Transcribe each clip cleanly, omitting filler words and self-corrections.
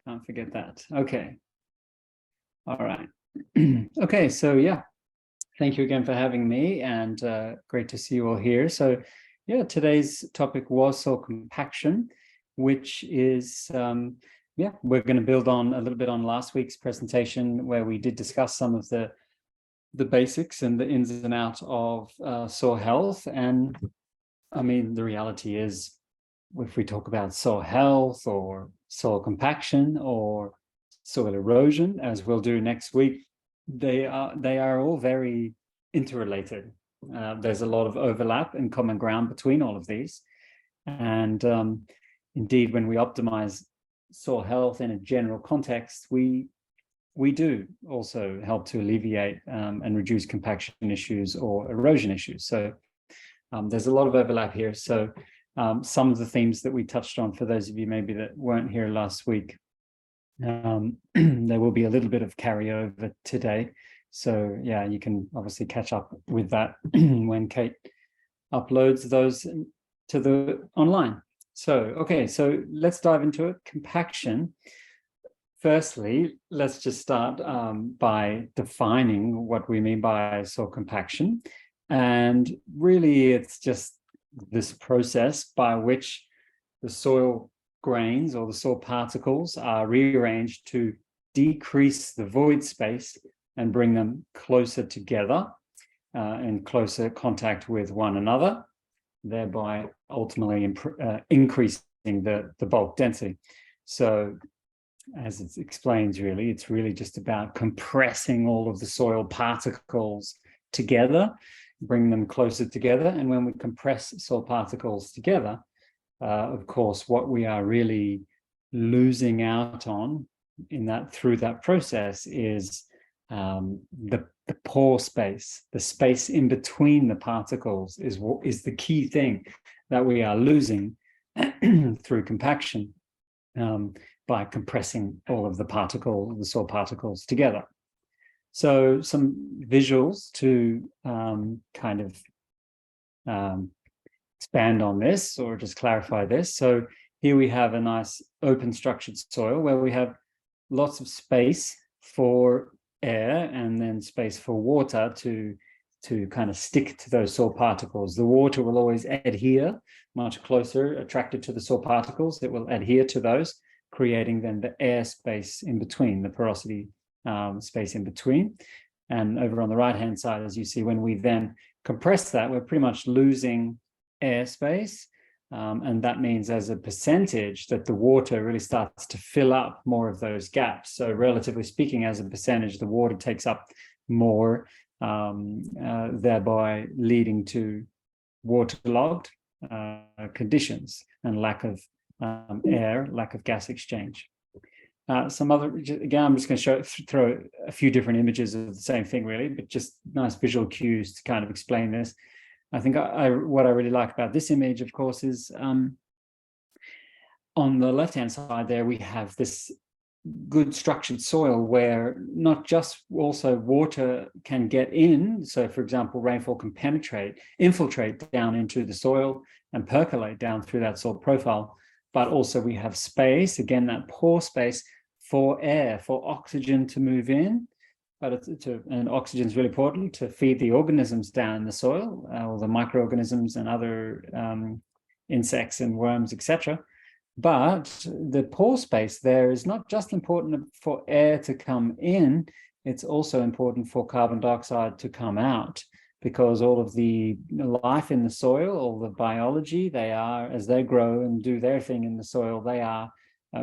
Can't forget that. Okay. All right. Okay, so yeah, thank you again for having me, and great to see you all here. So yeah, today's topic was soil compaction, which is, yeah, we're going to build on a little bit on last week's presentation where we did discuss some of the basics and the ins and outs of soil health. And I mean, the reality is, if we talk about soil health or soil compaction or soil erosion, as we'll do next week, they are all very interrelated. There's a lot of overlap and common ground between all of these. And indeed, when we optimize soil health in a general context, we do also help to alleviate and reduce compaction issues or erosion issues. So there's a lot of overlap here. So some of the themes that we touched on, for those of you maybe that weren't here last week, there will be a little bit of carryover today. So yeah, you can obviously catch up with that when Kate uploads those to the online. So, okay, so let's dive into it. Compaction. Firstly, let's just start by defining what we mean by soil compaction. And really, it's just this process by which the soil grains or the soil particles are rearranged to decrease the void space and bring them closer together in closer contact with one another, thereby ultimately increasing the bulk density. So as it explains, really, it's really just about compressing all of the soil particles together, bring them closer together. And when we compress soil particles together, of course, what we are really losing out on through that process is the pore space, the space in between the particles is the key thing that we are losing through compaction by compressing all of the soil particles together. So some visuals to kind of expand on this or just clarify this. So here we have a nice open structured soil where we have lots of space for air and then space for water to kind of stick to those soil particles. The water will always adhere much closer, attracted to the soil particles. It will adhere to those, creating then the air space in between, the porosity space in between. And over on the right-hand side, as you see, when we then compress that, we're pretty much losing airspace. And that means as a percentage that the water really starts to fill up more of those gaps. So relatively speaking, as a percentage, the water takes up more, thereby leading to waterlogged conditions and lack of air, lack of gas exchange. Some other, again, I'm just going to throw a few different images of the same thing, really, but just nice visual cues to kind of explain this. I think what I really like about this image, of course, is on the left-hand side there, we have this good structured soil where not just also water can get in. So, for example, rainfall can infiltrate down into the soil and percolate down through that soil profile. But also we have space, again, that pore space for air, for oxygen to move in. But and oxygen is really important to feed the organisms down in the soil, all the microorganisms and other insects and worms, etc. But the pore space there is not just important for air to come in, it's also important for carbon dioxide to come out, because all of the life in the soil, all the biology, they are, as they grow and do their thing in the soil, they are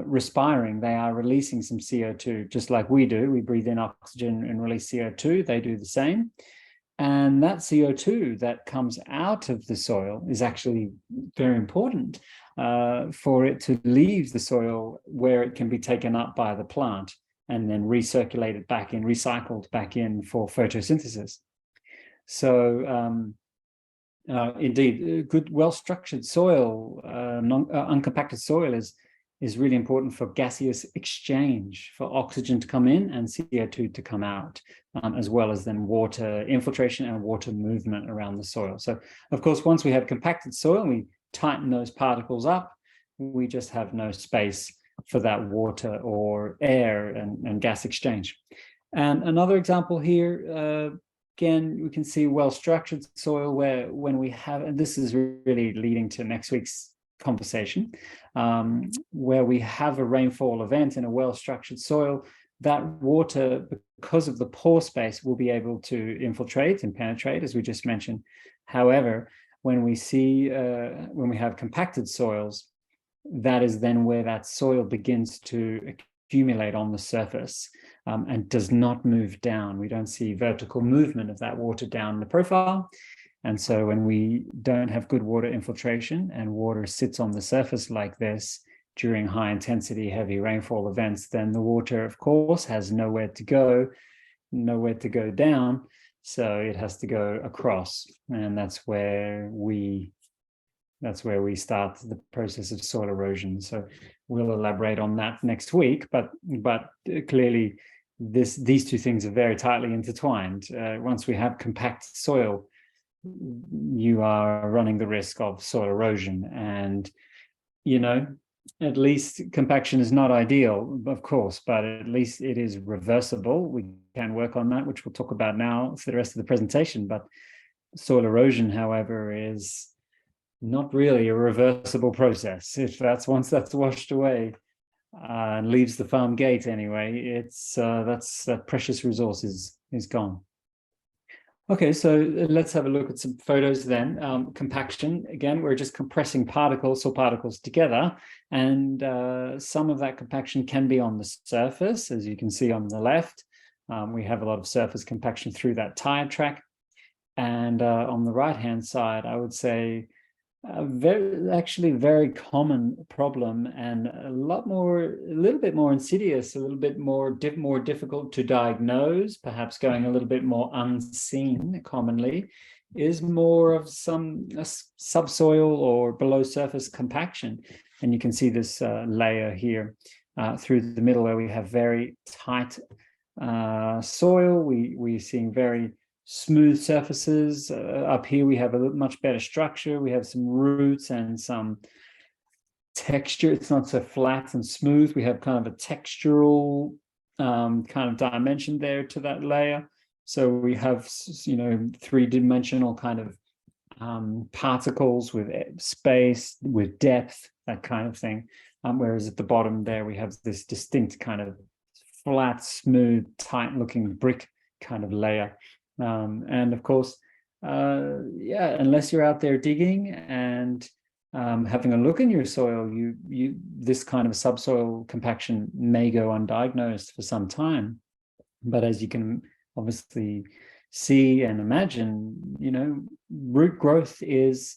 respiring, they are releasing some CO2, just like we do. We breathe in oxygen and release CO2, they do the same. And that CO2 that comes out of the soil is actually very important for it to leave the soil, where it can be taken up by the plant and then recirculated back in, recycled back in for photosynthesis. So indeed, good, well-structured soil, uncompacted soil is really important for gaseous exchange, for oxygen to come in and CO2 to come out, as well as then water infiltration and water movement around the soil. So, of course, once we have compacted soil, we tighten those particles up, we just have no space for that water or air and gas exchange. And another example here, again, we can see well-structured soil where when we have, and this is really leading to next week's conversation, where we have a rainfall event in a well-structured soil, that water, because of the pore space, will be able to infiltrate and penetrate, as we just mentioned. However, when we have compacted soils, that is then where that soil begins to accumulate on the surface and does not move down. We don't see vertical movement of that water down the profile. And so when we don't have good water infiltration and water sits on the surface like this during high intensity, heavy rainfall events, then the water, of course, has nowhere to go down. So it has to go across. And that's where we start the process of soil erosion. So we'll elaborate on that next week, but clearly these two things are very tightly intertwined. Once we have compact soil, you are running the risk of soil erosion. And, at least compaction is not ideal, of course, but at least it is reversible. We can work on that, which we'll talk about now for the rest of the presentation. But soil erosion, however, is not really a reversible process. If once that's washed away and leaves the farm gate anyway, that precious resource is gone. Okay, so let's have a look at some photos then. Compaction, again, we're just compressing soil particles together, and some of that compaction can be on the surface, as you can see on the left. We have a lot of surface compaction through that tire track. And on the right-hand side, I would say very common problem, and a little bit more insidious, a little bit more difficult to diagnose, perhaps going a little bit more unseen commonly, is more of some subsoil or below surface compaction. And you can see this layer here through the middle where we have very tight soil. We're seeing very smooth surfaces. Up here we have a much better structure. We have some roots and some texture. It's not so flat and smooth. We have kind of a textural kind of dimension there to that layer. So we have, three-dimensional kind of particles with space, with depth, that kind of thing. Whereas at the bottom there, we have this distinct kind of flat, smooth, tight-looking brick kind of layer. And of course, unless you're out there digging and having a look in your soil, this kind of subsoil compaction may go undiagnosed for some time. But as you can obviously see and imagine, root growth is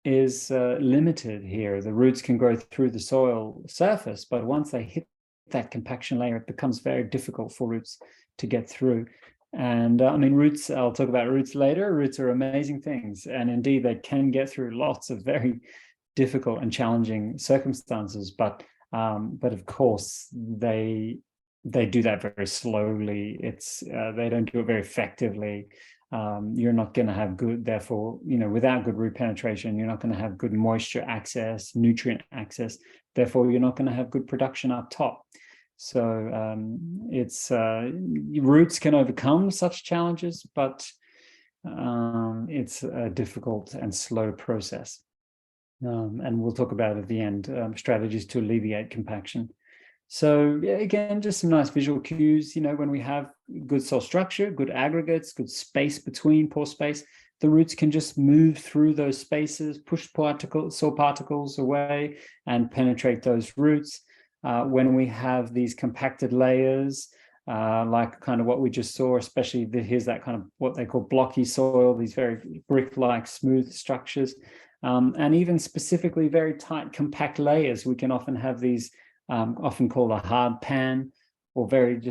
limited here. The roots can grow through the soil surface, but once they hit that compaction layer, it becomes very difficult for roots to get through. And roots, I'll talk about roots later. Roots are amazing things, and indeed they can get through lots of very difficult and challenging circumstances, but of course they do that very slowly. They don't do it very effectively. You're not going to have good, therefore, without good root penetration, you're not going to have good moisture access, nutrient access. Therefore, you're not going to have good production up top. So roots can overcome such challenges, but it's a difficult and slow process. And we'll talk about at the end strategies to alleviate compaction. So again, just some nice visual cues. When we have good soil structure, good aggregates, good space between pore space, the roots can just move through those spaces, push soil particles away and penetrate those roots. When we have these compacted layers, like kind of what we just saw, especially here's that kind of what they call blocky soil, these very brick-like smooth structures, and even specifically very tight compact layers. We can often have these often called a hard pan, or very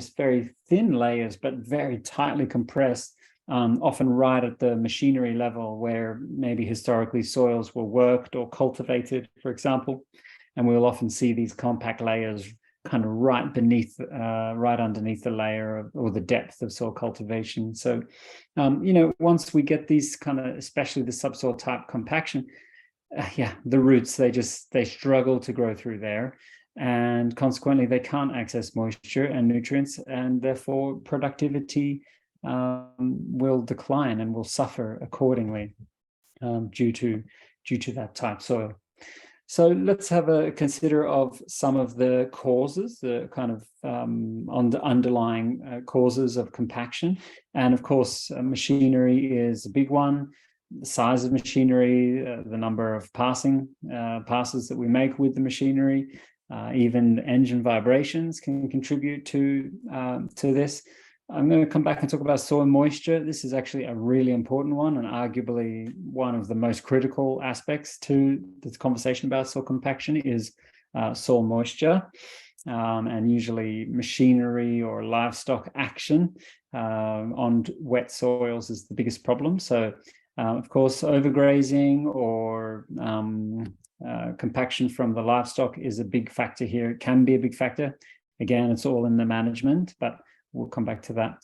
thin layers, but very tightly compressed, often right at the machinery level where maybe historically soils were worked or cultivated, for example. And we'll often see these compact layers kind of right underneath the layer or the depth of soil cultivation. So, once we get these kind of, especially the subsoil type compaction, the roots, they struggle to grow through there, and consequently they can't access moisture and nutrients, and therefore productivity will decline and will suffer accordingly due to that type soil. So let's have a consider of some of the causes, the kind of underlying causes of compaction. And of course, machinery is a big one. The size of machinery, the number of passes that we make with the machinery, even engine vibrations can contribute to this. I'm going to come back and talk about soil moisture. This is actually a really important one, and arguably one of the most critical aspects to this conversation about soil compaction is soil moisture, and usually machinery or livestock action on wet soils is the biggest problem. So, of course, overgrazing or compaction from the livestock is a big factor here. It can be a big factor. Again, it's all in the management, but we'll come back to that.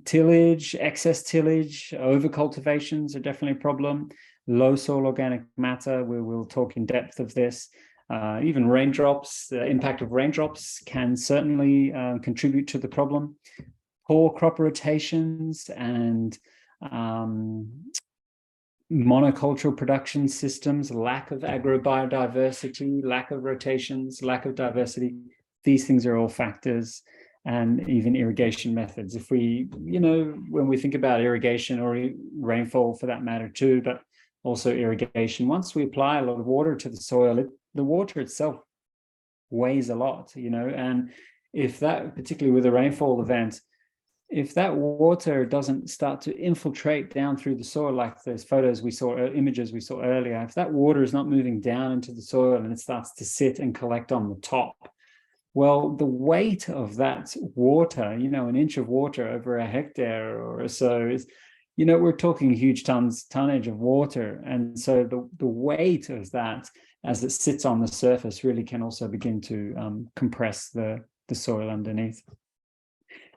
Tillage, excess tillage, overcultivations are definitely a problem. Low soil organic matter, we will talk in depth of this. Even raindrops, the impact of raindrops can certainly contribute to the problem. Poor crop rotations and monocultural production systems, lack of agrobiodiversity, lack of rotations, lack of diversity. These things are all factors. And even irrigation methods. If we, when we think about irrigation or rainfall for that matter too, but also irrigation, once we apply a lot of water to the soil, the water itself weighs a lot, and if that, particularly with a rainfall event, if that water doesn't start to infiltrate down through the soil, like those images we saw earlier, if that water is not moving down into the soil and it starts to sit and collect on the top, well, the weight of that water, an inch of water over a hectare or so is, we're talking huge tonnage of water. And so the weight of that as it sits on the surface really can also begin to compress the soil underneath.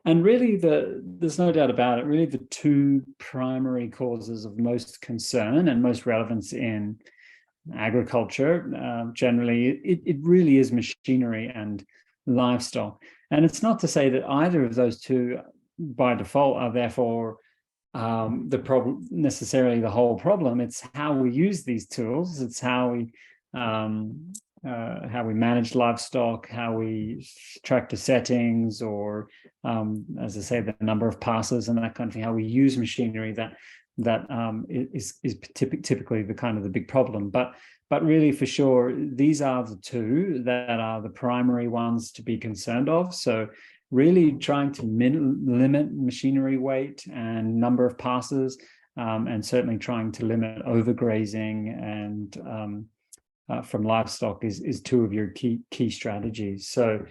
And really, there's no doubt about it, really the two primary causes of most concern and most relevance in agriculture, generally, it really is machinery and livestock. And it's not to say that either of those two by default are therefore the problem, necessarily the whole problem. It's how we use these tools. It's how we manage livestock, how we track the settings, or as I say, the number of passes and that kind of thing, how we use machinery that is typically the kind of the big problem. But really, for sure, these are the two that are the primary ones to be concerned of. So really trying to limit machinery weight and number of passes, and certainly trying to limit overgrazing and from livestock is two of your key strategies. So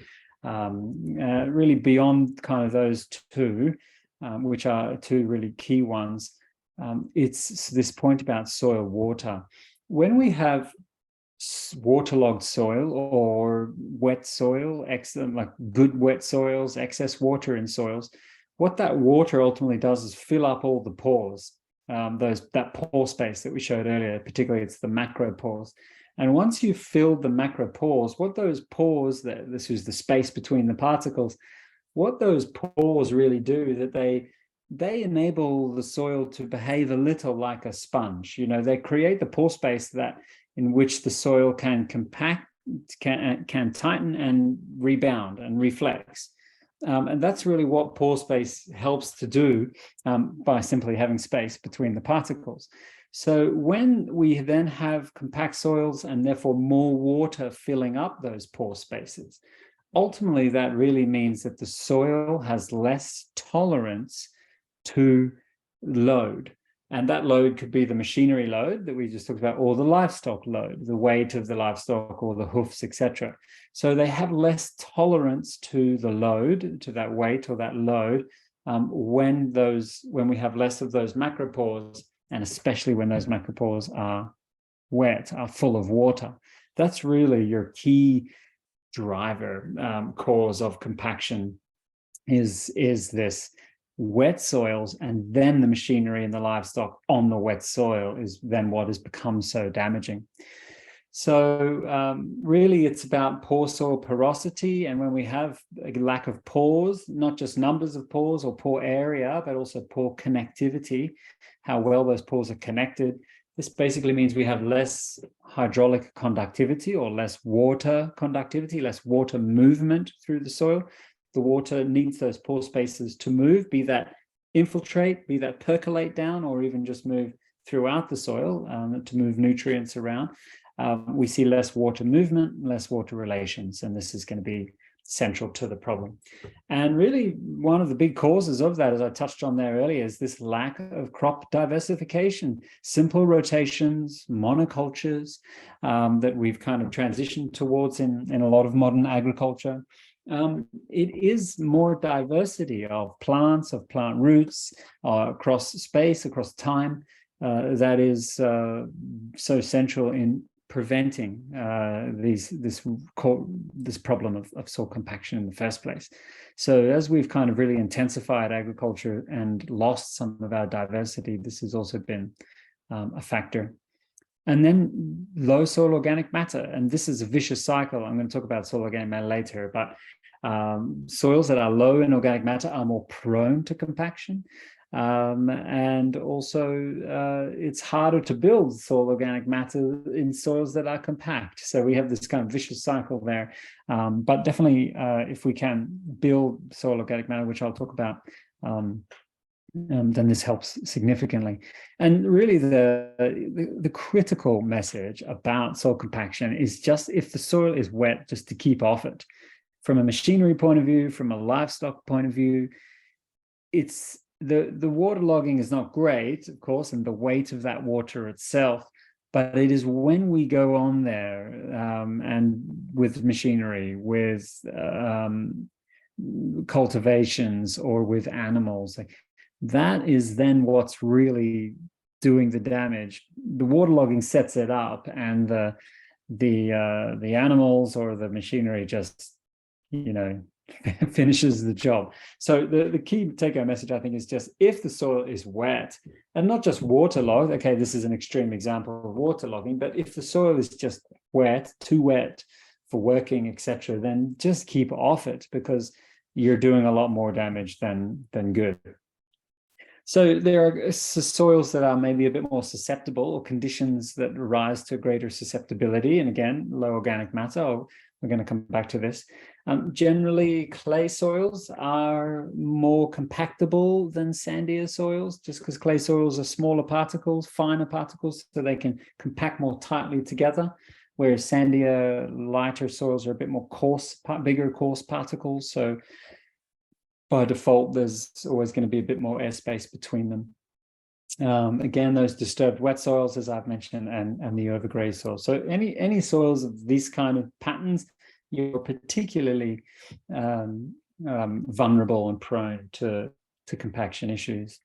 really beyond kind of those two, which are two really key ones, it's this point about soil water. When we have waterlogged soil or wet soil, like good wet soils, excess water in soils, what that water ultimately does is fill up all the pores, that pore space that we showed earlier, particularly it's the macro pores. And once you've filled the macro pores, what those pores, this is the space between the particles, what those pores really do, that they enable the soil to behave a little like a sponge. They create the pore space in which the soil can compact, can tighten and rebound and reflex. And that's really what pore space helps to do by simply having space between the particles. So when we then have compact soils and therefore more water filling up those pore spaces, ultimately that really means that the soil has less tolerance to load. And that load could be the machinery load that we just talked about, or the livestock load, the weight of the livestock or the hoofs, etc. So they have less tolerance to the load, to that weight or that load, when we have less of those macropores, and especially when those macropores are wet, are full of water. That's really your key driver, cause of compaction is this wet soils, and then the machinery and the livestock on the wet soil is then what has become so damaging. So really, it's about pore soil porosity. And when we have a lack of pores, not just numbers of pores or pore area, but also pore connectivity, how well those pores are connected. This basically means we have less hydraulic conductivity or less water conductivity, less water movement through the soil. The water needs those pore spaces to move, be that infiltrate, be that percolate down, or even just move throughout the soil to move nutrients around. We see less water movement, less water relations, and this is going to be central to the problem. And really, one of the big causes of that, as I touched on there earlier, is this lack of crop diversification, simple rotations, monocultures that we've kind of transitioned towards in a lot of modern agriculture. It is more diversity of plants, of plant roots across space, across time, that is so central in preventing this problem of soil compaction in the first place. So as we've kind of really intensified agriculture and lost some of our diversity, this has also been a factor. And then low soil organic matter, and this is a vicious cycle. I'm going to talk about soil organic matter later, but soils that are low in organic matter are more prone to compaction. And also it's harder to build soil organic matter in soils that are compact. So we have this kind of vicious cycle there. But definitely if we can build soil organic matter, which I'll talk about, then this helps significantly. And really the critical message about soil compaction is just, if the soil is wet, just to keep off it. From a machinery point of view, from a livestock point of view, it's the waterlogging is not great, of course, and the weight of that water itself, but it is when we go on there and with machinery, with cultivations, or with animals, like that is then what's really doing the damage. The waterlogging sets it up, and the animals or the machinery just, finishes the job. So the key take-home message, I think, is just, if the soil is wet, and not just waterlogged, okay, this is an extreme example of waterlogging, but if the soil is just wet, too wet for working, etc., then just keep off it, because you're doing a lot more damage than good. So there are soils that are maybe a bit more susceptible, or conditions that rise to greater susceptibility. And again, low organic matter, we're going to come back to this. Generally, clay soils are more compactable than sandier soils, just because clay soils are smaller particles, finer particles, so they can compact more tightly together, whereas sandier, lighter soils are a bit more coarse, bigger coarse particles. So by default, there's always going to be a bit more airspace between them. Again, those disturbed wet soils, as I've mentioned, and the overgrazed soils. So any soils of these kind of patterns, you're particularly vulnerable and prone to compaction issues.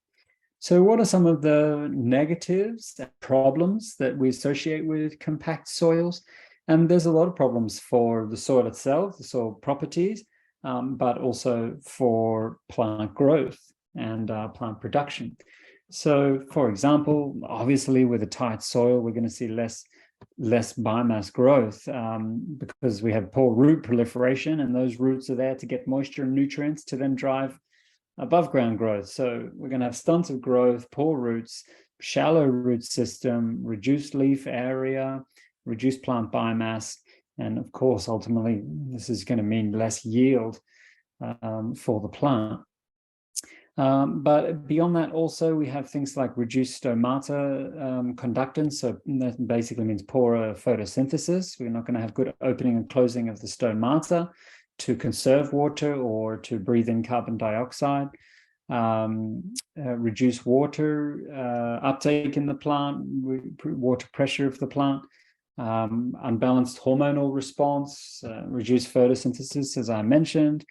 So what are some of the negatives and problems that we associate with compact soils? And there's a lot of problems for the soil itself, the soil properties, but also for plant growth and plant production. So, for example, obviously with a tight soil, we're going to see less biomass growth because we have poor root proliferation, and those roots are there to get moisture and nutrients to then drive above ground growth. So we're going to have stunted growth, poor roots, shallow root system, reduced leaf area, reduced plant biomass, and of course, ultimately, this is going to mean less yield for the plant. But beyond that, also, we have things like reduced stomata conductance. So that basically means poorer photosynthesis. We're not going to have good opening and closing of the stomata to conserve water or to breathe in carbon dioxide. Reduce water uptake in the plant, water pressure of the plant. Unbalanced hormonal response, reduced photosynthesis, as I mentioned.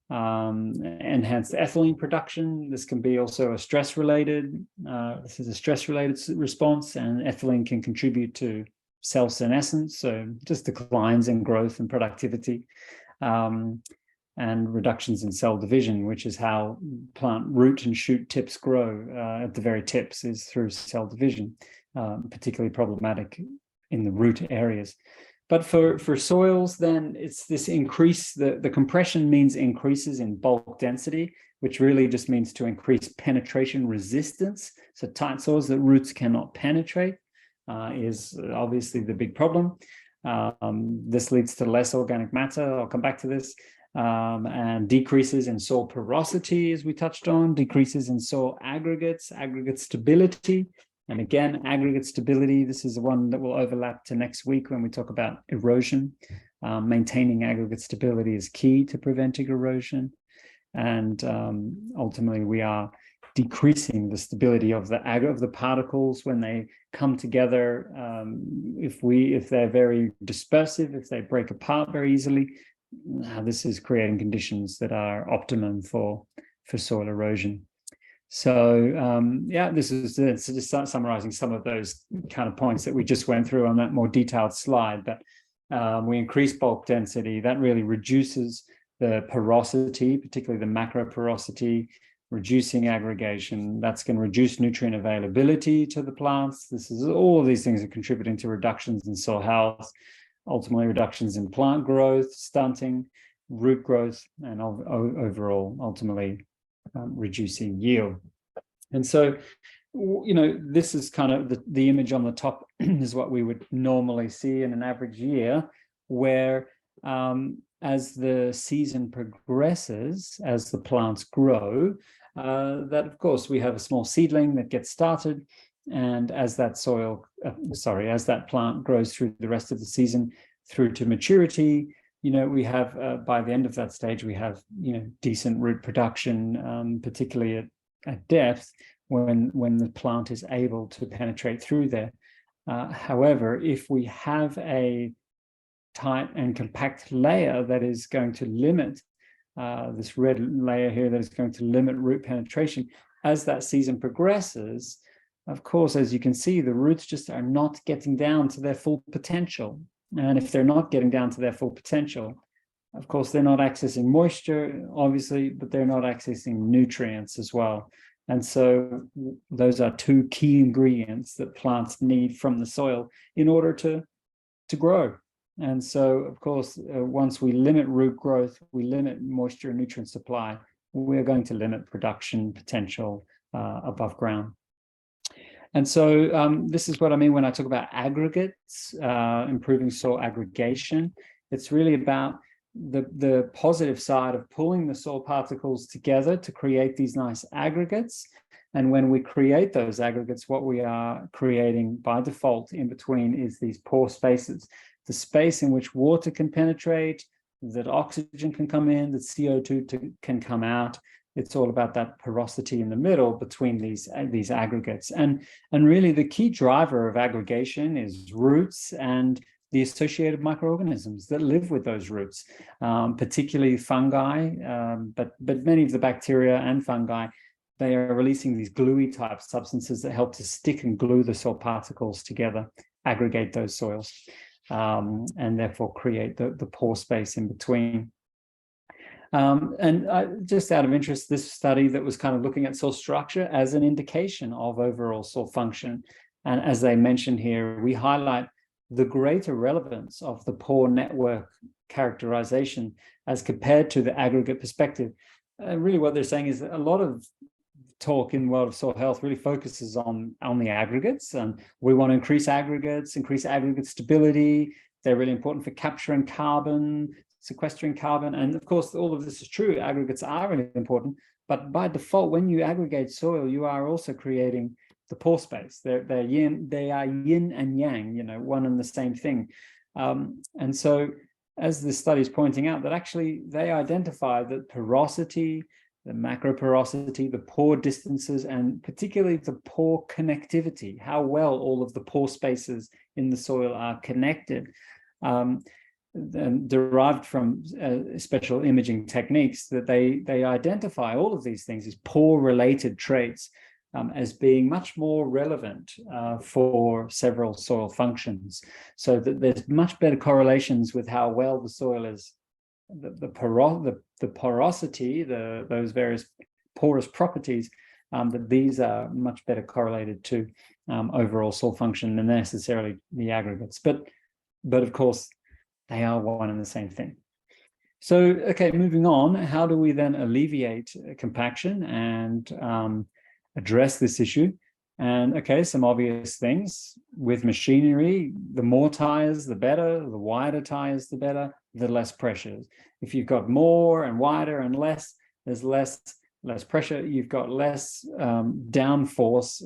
Enhanced ethylene production. This can be also a stress-related. This is a stress-related response, and ethylene can contribute to cell senescence, so just declines in growth and productivity. and reductions in cell division, which is how plant root and shoot tips grow at the very tips, is through cell division, particularly problematic in the root areas. But for soils, then it's this increase, the compression means increases in bulk density, which really just means to increase penetration resistance. So tight soils that roots cannot penetrate is obviously the big problem. This leads to less organic matter. I'll come back to this. And decreases in soil porosity, as we touched on, decreases in soil aggregates, aggregate stability. And again, aggregate stability, this is the one that will overlap to next week when we talk about erosion. Maintaining aggregate stability is key to preventing erosion. And ultimately, we are decreasing the stability of the particles when they come together. If they're very dispersive, if they break apart very easily, this is creating conditions that are optimum for soil erosion. So yeah, this is to just start summarizing some of those kind of points that we just went through on that more detailed slide. But we increase bulk density, that really reduces the porosity, particularly the macro porosity, reducing aggregation. That's going to reduce nutrient availability to the plants. All of these things are contributing to reductions in soil health, ultimately reductions in plant growth, stunting, root growth, and overall, ultimately reducing yield. And so, this is kind of the image on the top is what we would normally see in an average year, where as the season progresses, as the plants grow, that of course we have a small seedling that gets started, and as that as that plant grows through the rest of the season through to maturity, we have by the end of that stage, we have decent root production, particularly at depth when the plant is able to penetrate through there. However, if we have a tight and compact layer that is going to limit this red layer here, that is going to limit root penetration, as that season progresses, of course, as you can see, the roots just are not getting down to their full potential. And if they're not getting down to their full potential, of course, they're not accessing moisture, obviously, but they're not accessing nutrients as well. And so those are two key ingredients that plants need from the soil in order to grow. And so, of course, once we limit root growth, we limit moisture and nutrient supply, we're going to limit production potential above ground. And so this is what I mean when I talk about aggregates, improving soil aggregation. It's really about the positive side of pulling the soil particles together to create these nice aggregates. And when we create those aggregates, what we are creating by default in between is these pore spaces, the space in which water can penetrate, that oxygen can come in, that CO2 can come out. It's all about that porosity in the middle between these aggregates. And really the key driver of aggregation is roots and the associated microorganisms that live with those roots, particularly fungi, but many of the bacteria and fungi, they are releasing these gluey type substances that help to stick and glue the soil particles together, aggregate those soils, and therefore create the pore space in between. Just out of interest, this study that was kind of looking at soil structure as an indication of overall soil function. And as they mentioned here, we highlight the greater relevance of the pore network characterization as compared to the aggregate perspective. Really what they're saying is that a lot of talk in the world of soil health really focuses on the aggregates, and we want to increase aggregate stability. They're really important for capturing carbon, sequestering carbon. And of course, all of this is true. Aggregates are really important, but by default, when you aggregate soil, you are also creating the pore space. They are yin and yang, one and the same thing. And so as the study is pointing out, that actually they identify that porosity, the macro porosity, the pore distances, and particularly the pore connectivity, how well all of the pore spaces in the soil are connected, and derived from special imaging techniques, that they identify all of these things as pore-related traits as being much more relevant for several soil functions. So that there's much better correlations with how well the soil is the porosity, those various porous properties, that these are much better correlated to overall soil function than necessarily the aggregates. But of course, they are one and the same thing. So, okay, moving on, how do we then alleviate compaction and address this issue? And okay, some obvious things with machinery: the more tires, the better; the wider tires, the better; the less pressure. If you've got more and wider and less, there's less pressure. You've got less downforce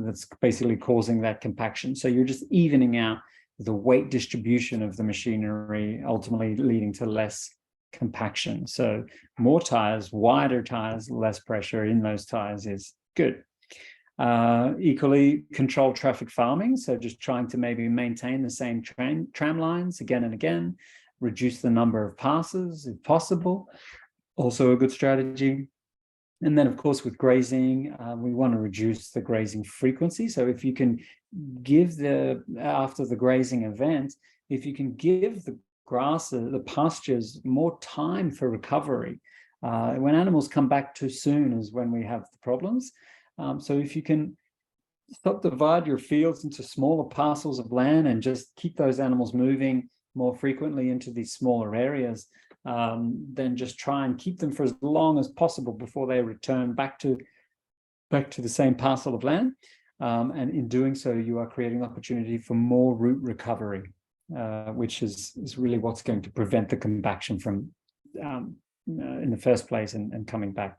that's basically causing that compaction. So you're just evening out the weight distribution of the machinery, ultimately leading to less compaction. So more tires, wider tires, less pressure in those tires is good. Equally, controlled traffic farming, so just trying to maybe maintain the same tram lines again and again, reduce the number of passes if possible, also a good strategy. And then, of course, with grazing, we want to reduce the grazing frequency. So if you can give after the grazing event, if you can give the grasses, the pastures, more time for recovery. When animals come back too soon is when we have the problems. So if you can subdivide your fields into smaller parcels of land and just keep those animals moving more frequently into these smaller areas, then just try and keep them for as long as possible before they return back to the same parcel of land. And in doing so, you are creating opportunity for more root recovery, which is really what's going to prevent the compaction from in the first place and coming back.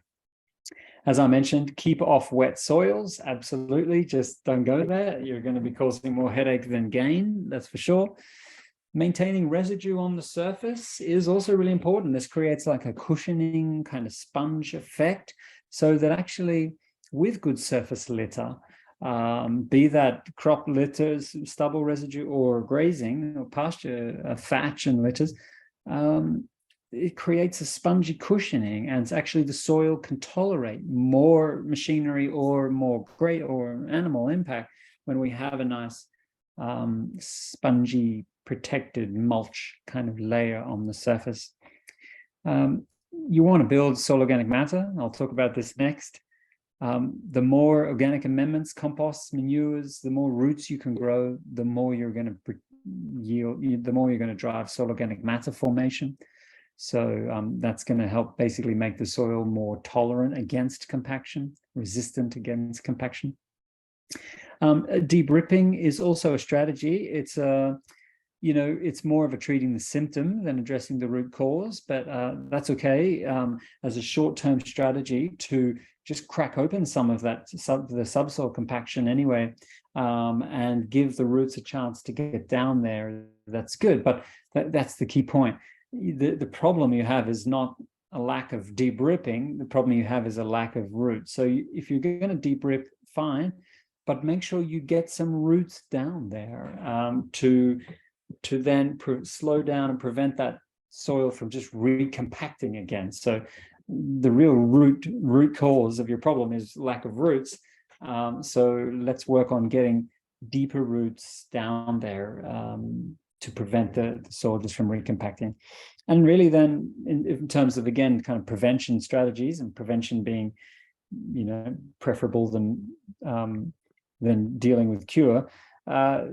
As I mentioned, keep off wet soils. Absolutely. Just don't go there. You're going to be causing more headache than gain. That's for sure. Maintaining residue on the surface is also really important. This creates like a cushioning kind of sponge effect, so that actually with good surface litter, be that crop litters, stubble residue, or grazing or pasture thatch and litters, it creates a spongy cushioning, and it's actually the soil can tolerate more machinery or more or animal impact when we have a nice spongy protected mulch kind of layer on the surface. You want to build soil organic matter. I'll talk about this next. The more organic amendments, composts, manures, the more roots you can grow, the more you're going to yield, the more you're going to drive soil organic matter formation. So that's going to help basically make the soil more tolerant against compaction, resistant against compaction. Deep ripping is also a strategy. It's it's more of a treating the symptom than addressing the root cause, but that's okay as a short-term strategy to just crack open some of that the subsoil compaction anyway, and give the roots a chance to get down there. That's good, but that's the key point. The problem you have is not a lack of deep ripping. The problem you have is a lack of roots. So if you're going to deep rip, fine, but make sure you get some roots down there to then slow down and prevent that soil from just recompacting again. So the real root cause of your problem is lack of roots. So let's work on getting deeper roots down there to prevent the soil just from recompacting. And really then in terms of, again, kind of prevention strategies, and prevention being, preferable than dealing with cure,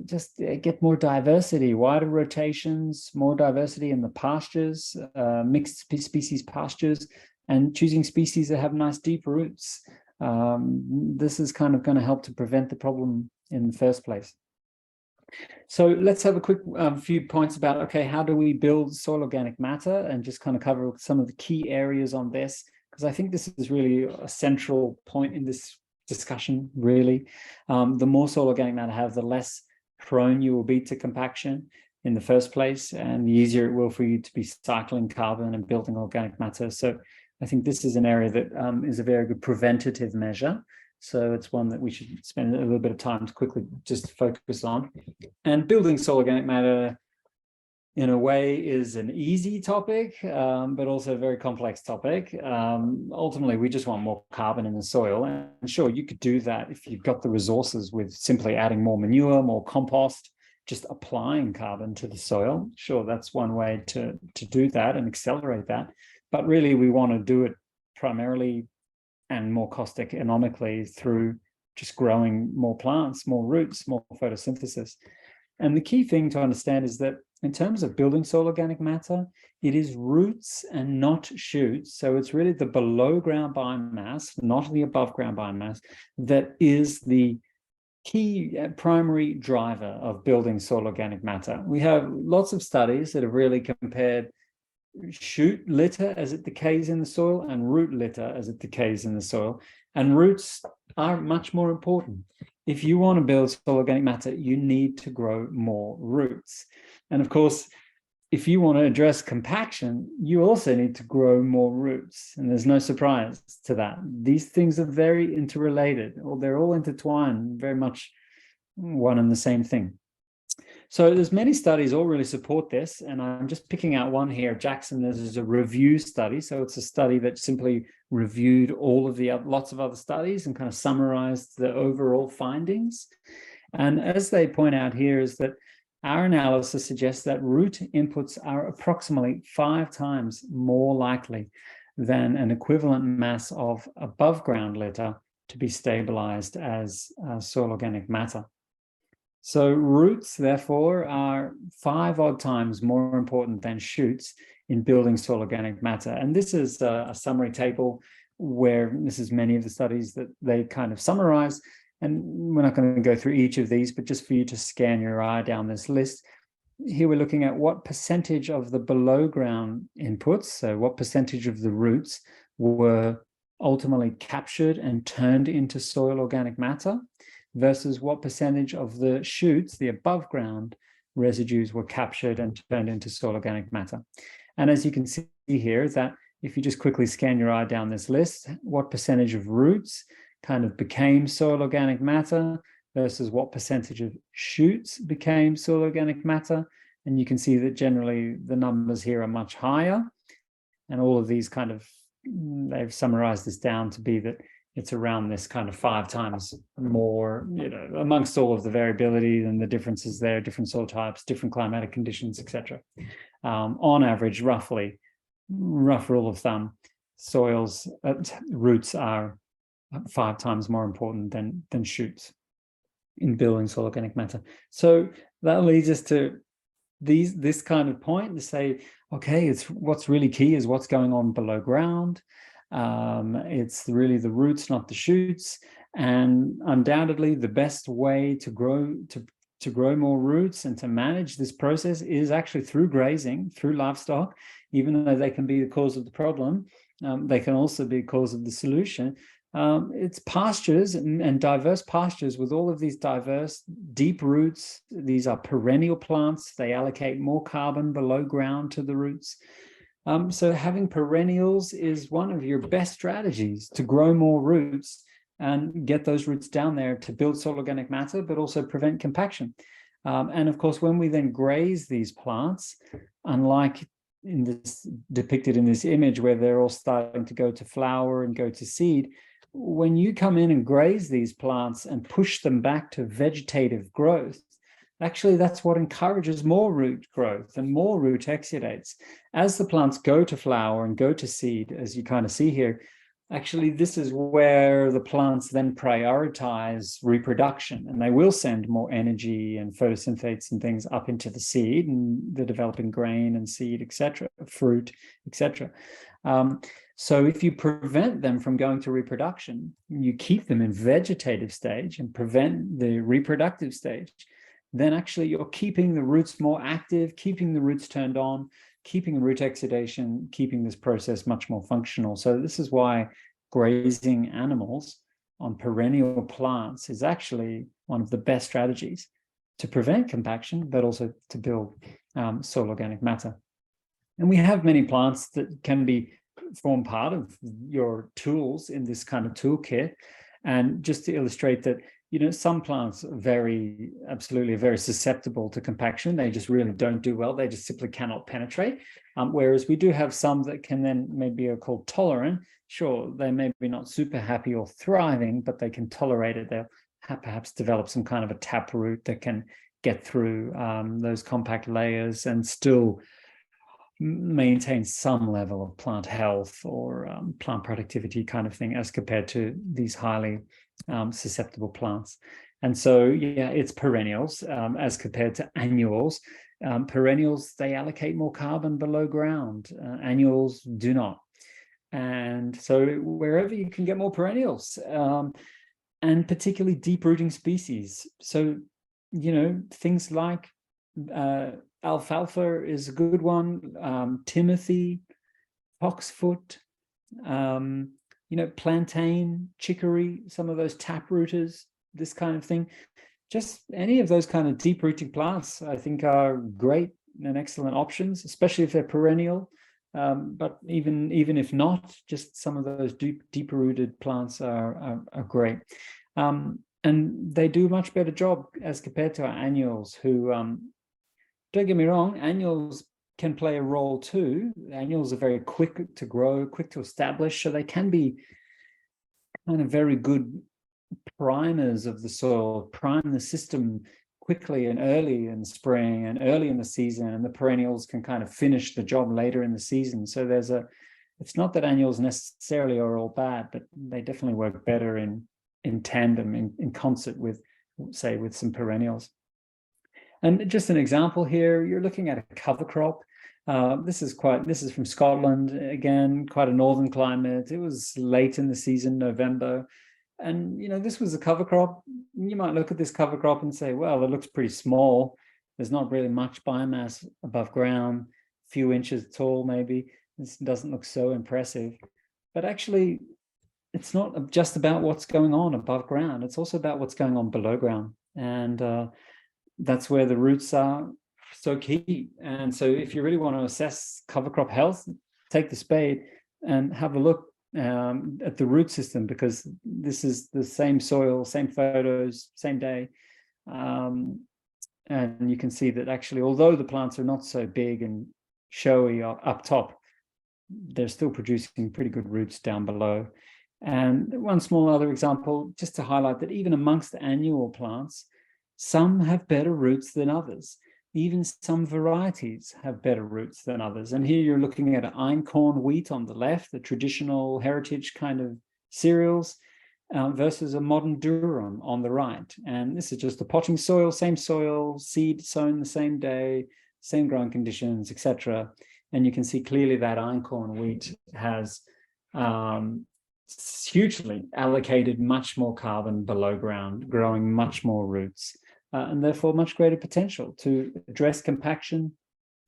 just get more diversity, wider rotations, more diversity in the pastures, mixed species pastures, and choosing species that have nice deep roots. This is kind of going to help to prevent the problem in the first place. So let's have a quick few points about, okay, how do we build soil organic matter, and just kind of cover some of the key areas on this, because I think this is really a central point in this discussion, really. The more soil organic matter have, the less prone you will be to compaction in the first place, and the easier it will for you to be cycling carbon and building organic matter. So I think this is an area that is a very good preventative measure. So it's one that we should spend a little bit of time to quickly just focus on. And building soil organic matter, in a way, is an easy topic, but also a very complex topic. Ultimately, we just want more carbon in the soil. And sure, you could do that if you've got the resources with simply adding more manure, more compost, just applying carbon to the soil. Sure, that's one way to do that and accelerate that. But really, we want to do it primarily and more cost economically through just growing more plants, more roots, more photosynthesis. And the key thing to understand is that in terms of building soil organic matter, it is roots and not shoots. So it's really the below ground biomass, not the above ground biomass, that is the key primary driver of building soil organic matter. We have lots of studies that have really compared shoot litter as it decays in the soil and root litter as it decays in the soil. And roots are much more important. If you want to build soil organic matter, you need to grow more roots. And of course, if you want to address compaction, you also need to grow more roots. And there's no surprise to that. These things are very interrelated, or they're all intertwined, very much one and the same thing. So there's many studies all really support this, and I'm just picking out one here. Jackson, this is a review study. So it's a study that simply reviewed all of the lots of other studies and kind of summarized the overall findings. And as they point out here is that our analysis suggests that root inputs are approximately 5 times more likely than an equivalent mass of above ground litter to be stabilized as soil organic matter. So roots, therefore, are 5 odd times more important than shoots in building soil organic matter. And this is a summary table where this is many of the studies that they kind of summarize. And we're not going to go through each of these, but just for you to scan your eye down this list. Here we're looking at what percentage of the below ground inputs, so what percentage of the roots were ultimately captured and turned into soil organic matter, versus what percentage of the shoots, the above ground residues, were captured and turned into soil organic matter. And as you can see here, that if you just quickly scan your eye down this list, what percentage of roots kind of became soil organic matter versus what percentage of shoots became soil organic matter. And you can see that generally the numbers here are much higher. And all of these kind of, they've summarized this down to be that it's around this kind of 5 times more, amongst all of the variability and the differences there, different soil types, different climatic conditions, etc. On average, rough rule of thumb, roots are 5 times more important than shoots in building soil organic matter. So that leads us to this kind of point to say, okay, it's what's really key is what's going on below ground. It's really the roots, not the shoots. And undoubtedly, the best way to grow more roots and to manage this process is actually through grazing, through livestock. Even though they can be the cause of the problem, they can also be the cause of the solution. It's pastures and diverse pastures with all of these diverse deep roots. These are perennial plants. They allocate more carbon below ground to the roots. So having perennials is one of your best strategies to grow more roots and get those roots down there to build soil organic matter, but also prevent compaction. And of course, when we then graze these plants, unlike in this depicted in this image where they're all starting to go to flower and go to seed, when you come in and graze these plants and push them back to vegetative growth, actually that's what encourages more root growth and more root exudates. As the plants go to flower and go to seed, as you kind of see here, actually this is where the plants then prioritize reproduction, and they will send more energy and photosynthates and things up into the seed and the developing grain and seed, etc., fruit, etc. So if you prevent them from going to reproduction, you keep them in vegetative stage and prevent the reproductive stage, then actually you're keeping the roots more active, keeping the roots turned on, keeping root exudation, keeping this process much more functional. So this is why grazing animals on perennial plants is actually one of the best strategies to prevent compaction, but also to build soil organic matter. And we have many plants that can form part of your tools in this kind of toolkit. And just to illustrate that, some plants are absolutely very susceptible to compaction. They just really don't do well. They just simply cannot penetrate. Whereas we do have some that can then maybe are called tolerant. Sure, they may be not super happy or thriving, but they can tolerate it. They'll perhaps develop some kind of a taproot that can get through those compact layers and still maintain some level of plant health or plant productivity kind of thing as compared to these highly susceptible plants. And so, yeah, it's perennials as compared to annuals. Perennials, they allocate more carbon below ground. Annuals do not. And so wherever you can get more perennials, and particularly deep-rooting species. So, things like alfalfa is a good one, timothy, foxfoot, plantain, chicory, some of those taprooters, this kind of thing. Just any of those kind of deep-rooting plants, I think, are great and excellent options, especially if they're perennial. But even if not, just some of those deeper-rooted plants are great. And they do a much better job as compared to our annuals, who, don't get me wrong, annuals can play a role too. Annuals are very quick to grow, quick to establish, so they can be kind of very good primers of the soil, prime the system quickly and early in spring and early in the season, and the perennials can kind of finish the job later in the season. So it's not that annuals necessarily are all bad, but they definitely work better in tandem, in concert with, say, with some perennials. And just an example here, you're looking at a cover crop. This is from Scotland, again, quite a northern climate. It was late in the season, November. And, this was a cover crop. You might look at this cover crop and say, well, it looks pretty small. There's not really much biomass above ground, a few inches tall, maybe. This doesn't look so impressive. But actually, it's not just about what's going on above ground. It's also about what's going on below ground. And that's where the roots are so key. And so if you really want to assess cover crop health, take the spade and have a look at the root system, because this is the same soil, same photos, same day. And you can see that actually, although the plants are not so big and showy up top, they're still producing pretty good roots down below. And one small other example, just to highlight that even amongst annual plants, some have better roots than others. Even some varieties have better roots than others. And here you're looking at einkorn wheat on the left, the traditional heritage kind of cereals, versus a modern durum on the right. And this is just the potting soil, seed sown the same day, same growing conditions, etc. And you can see clearly that einkorn wheat has hugely allocated much more carbon below ground, growing much more roots. And therefore much greater potential to address compaction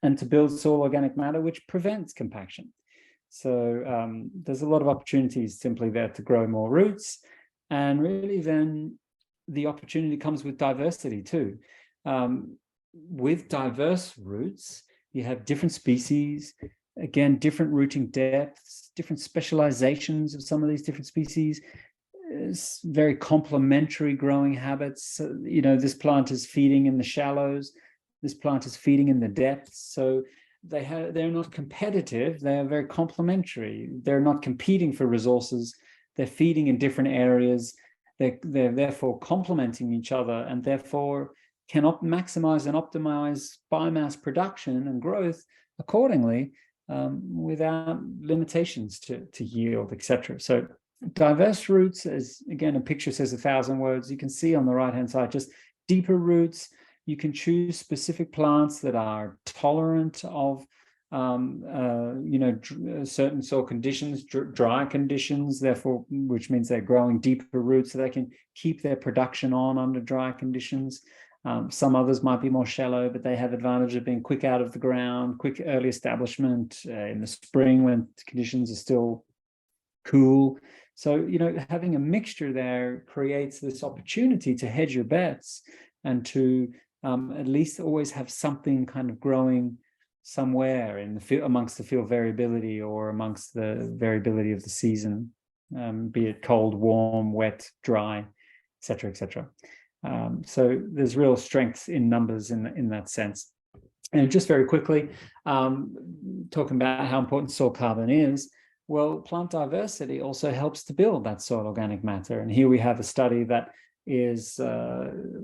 and to build soil organic matter, which prevents compaction. So there's a lot of opportunities simply there to grow more roots. And really then the opportunity comes with diversity too. With diverse roots, you have different species, again, different rooting depths, different specializations of some of these different species. It's very complementary growing habits. This plant is feeding in the shallows. This plant is feeding in the depths. So they're not competitive. They are very complementary. They're not competing for resources. They're feeding in different areas. They're therefore complementing each other, and therefore can maximize and optimize biomass production and growth accordingly, without limitations to yield, etc. So diverse roots, as again a picture says 1,000 words. You can see on the right hand side just deeper roots. You can choose specific plants that are tolerant of certain soil conditions, dry conditions, therefore, which means they're growing deeper roots so they can keep their production on under dry conditions. Some others might be more shallow, but they have advantage of being quick out of the ground, quick early establishment in the spring when conditions are still cool. So, having a mixture there creates this opportunity to hedge your bets and to at least always have something kind of growing somewhere in the field, amongst the field variability or amongst the variability of the season, be it cold, warm, wet, dry, etc., etc. So there's real strength in numbers in that sense. And just very quickly, talking about how important soil carbon is, well, plant diversity also helps to build that soil organic matter. And here we have a study that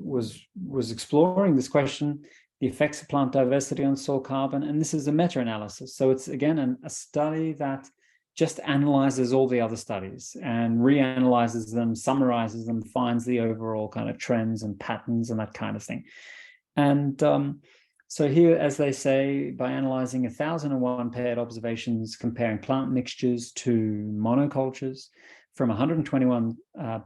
was exploring this question, the effects of plant diversity on soil carbon, and this is a meta-analysis. So it's again a study that just analyzes all the other studies and reanalyzes them, summarizes them, finds the overall kind of trends and patterns and that kind of thing. And so here, as they say, by analyzing 1,001 paired observations comparing plant mixtures to monocultures from 121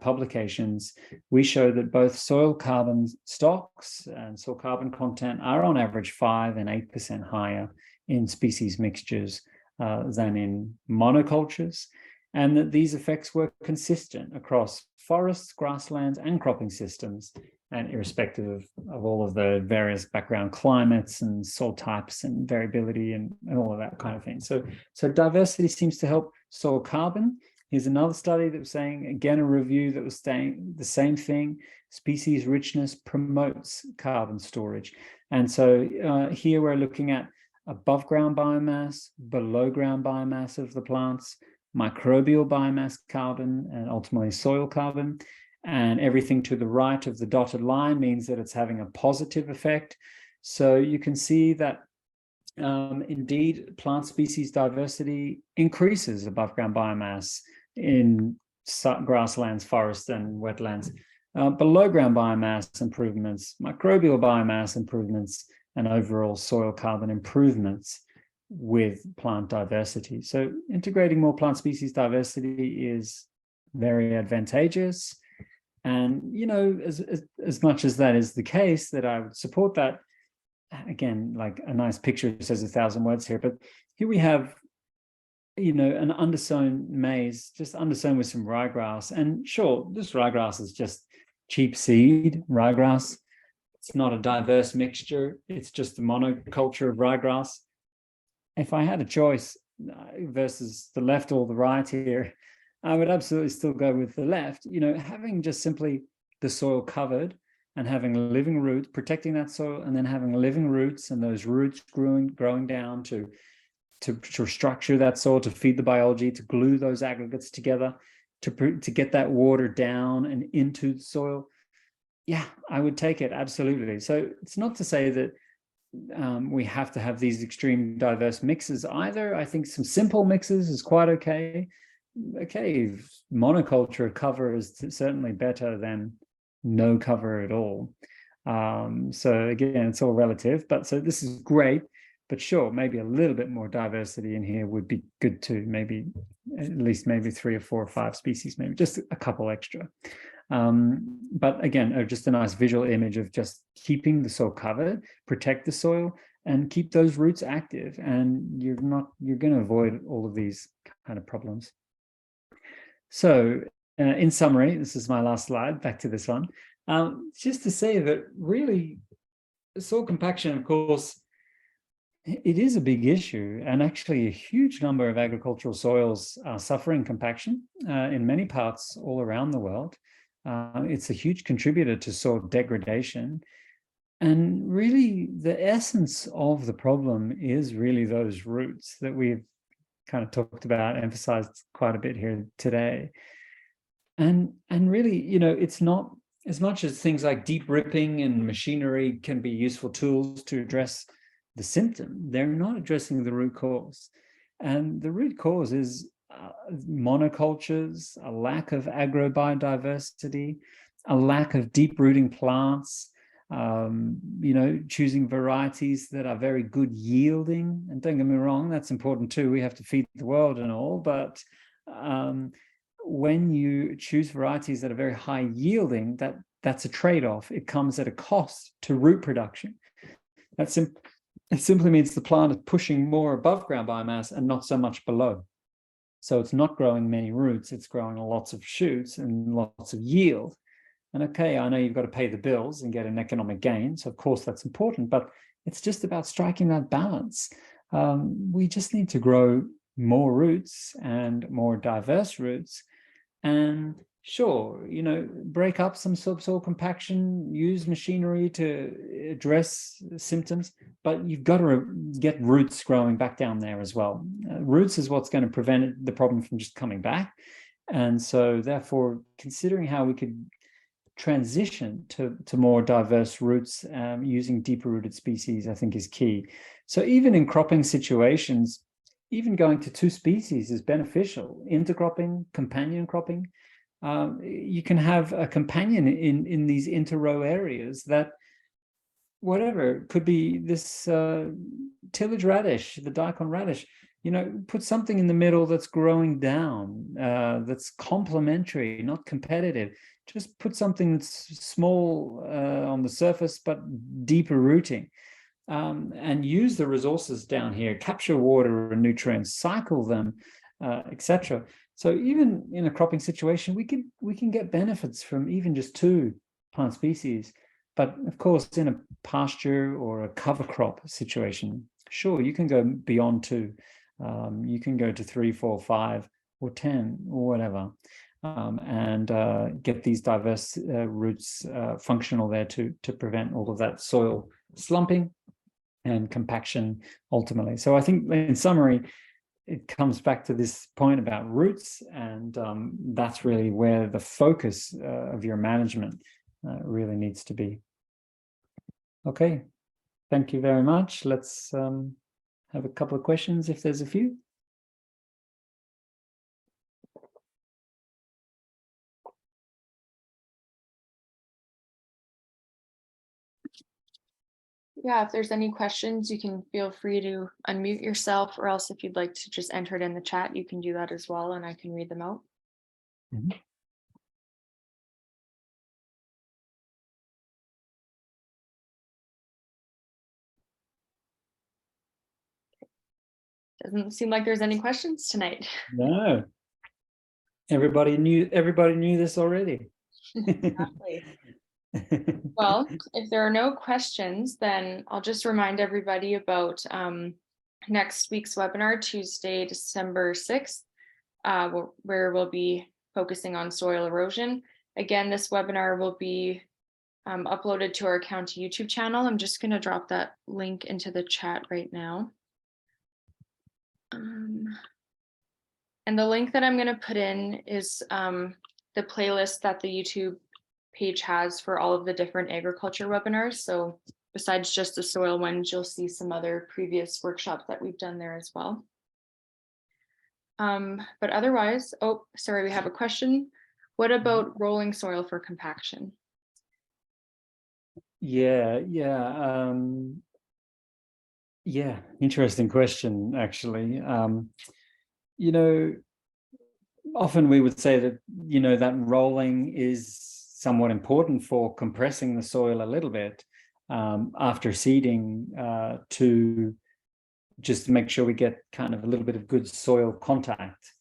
publications, we show that both soil carbon stocks and soil carbon content are on average 5 and 8% higher in species mixtures than in monocultures, and that these effects were consistent across forests, grasslands, and cropping systems, and irrespective of all of the various background climates and soil types and variability and all of that kind of thing. So diversity seems to help soil carbon. Here's another study that was saying, again, a review that was saying the same thing: species richness promotes carbon storage. And so here we're looking at above ground biomass, below ground biomass of the plants, microbial biomass carbon, and ultimately soil carbon. And everything to the right of the dotted line means that it's having a positive effect. So you can see that indeed plant species diversity increases above ground biomass in grasslands, forests, and wetlands. Below ground biomass improvements, microbial biomass improvements, and overall soil carbon improvements with plant diversity. So integrating more plant species diversity is very advantageous. And, you know, as much as that is the case, that I would support that. Again, like a nice picture says 1,000 words here, but here we have, you know, an undersown maize, just undersown with some ryegrass. And sure, this ryegrass is just cheap seed ryegrass. It's not a diverse mixture. It's just a monoculture of ryegrass. If I had a choice versus the left or the right here, I would absolutely still go with the left. You know, having just simply the soil covered and having living roots, protecting that soil, and then having living roots, and those roots growing down to structure that soil, to feed the biology, to glue those aggregates together, to get that water down and into the soil. Yeah, I would take it, absolutely. So it's not to say that we have to have these extreme diverse mixes either. I think some simple mixes is quite okay. Okay, monoculture cover is certainly better than no cover at all. So again, it's all relative, but so this is great, but sure, maybe a little bit more diversity in here would be good too. Maybe at least maybe 3 or 4 or 5 species, maybe just a couple extra. But again, just a nice visual image of just keeping the soil covered, protect the soil, and keep those roots active. And you're going to avoid all of these kind of problems. So in summary, this is my last slide, back to this one, just to say that really soil compaction, of course, it is a big issue, and actually a huge number of agricultural soils are suffering compaction in many parts all around the world. It's a huge contributor to soil degradation. And really the essence of the problem is really those roots that we've kind of talked about, emphasized quite a bit here today. And really, you know, it's not as much as things like deep ripping and machinery can be useful tools to address the symptom, they're not addressing the root cause. And the root cause is monocultures, a lack of agrobiodiversity, a lack of deep rooting plants, you know, choosing varieties that are very good yielding. And don't get me wrong, that's important too. We have to feed the world and all, but when you choose varieties that are very high yielding, that's a trade-off. It comes at a cost to root production. It simply means the plant is pushing more above ground biomass and not so much below. So it's not growing many roots, it's growing lots of shoots and lots of yield. And okay, I know you've got to pay the bills and get an economic gain, so of course that's important, but it's just about striking that balance. We just need to grow more roots and more diverse roots. And sure, you know, break up some subsoil compaction, use machinery to address symptoms, but you've got to get roots growing back down there as well. Roots is what's going to prevent the problem from just coming back. And so therefore, considering how we could transition to more diverse roots using deeper rooted species, I think, is key. So even in cropping situations, even going to 2 species is beneficial. Intercropping, companion cropping. You can have a companion in these inter-row areas that, whatever, could be this tillage radish, the daikon radish, put something in the middle that's growing down, that's complementary, not competitive. Just put something that's small on the surface, but deeper rooting, and use the resources down here, capture water and nutrients, cycle them, etc. So even in a cropping situation, we can get benefits from even just 2 plant species. But of course, in a pasture or a cover crop situation, sure, you can go beyond 2. You can go to 3, 4, 5, or 10, or whatever, and get these diverse roots functional there to prevent all of that soil slumping and compaction ultimately. So I think, in summary, it comes back to this point about roots, and that's really where the focus of your management really needs to be. Okay, thank you very much. Let's have a couple of questions if there's a few. Yeah, if there's any questions, you can feel free to unmute yourself, or else if you'd like to just enter it in the chat, you can do that as well, and I can read them out. Mm-hmm. Doesn't seem like there's any questions tonight. No. Everybody knew this already. Exactly. Well, if there are no questions, then I'll just remind everybody about next week's webinar, Tuesday, December 6th, where we'll be focusing on soil erosion. Again, this webinar will be uploaded to our county YouTube channel. I'm just going to drop that link into the chat right now. And the link that I'm going to put in is the playlist that the YouTube page has for all of the different agriculture webinars. So besides just the soil ones, you'll see some other previous workshops that we've done there as well. But otherwise, oh, sorry, we have a question. What about rolling soil for compaction? Yeah, interesting question, actually. Often we would say that, that rolling is somewhat important for compressing the soil a little bit after seeding to just make sure we get kind of a little bit of good soil contact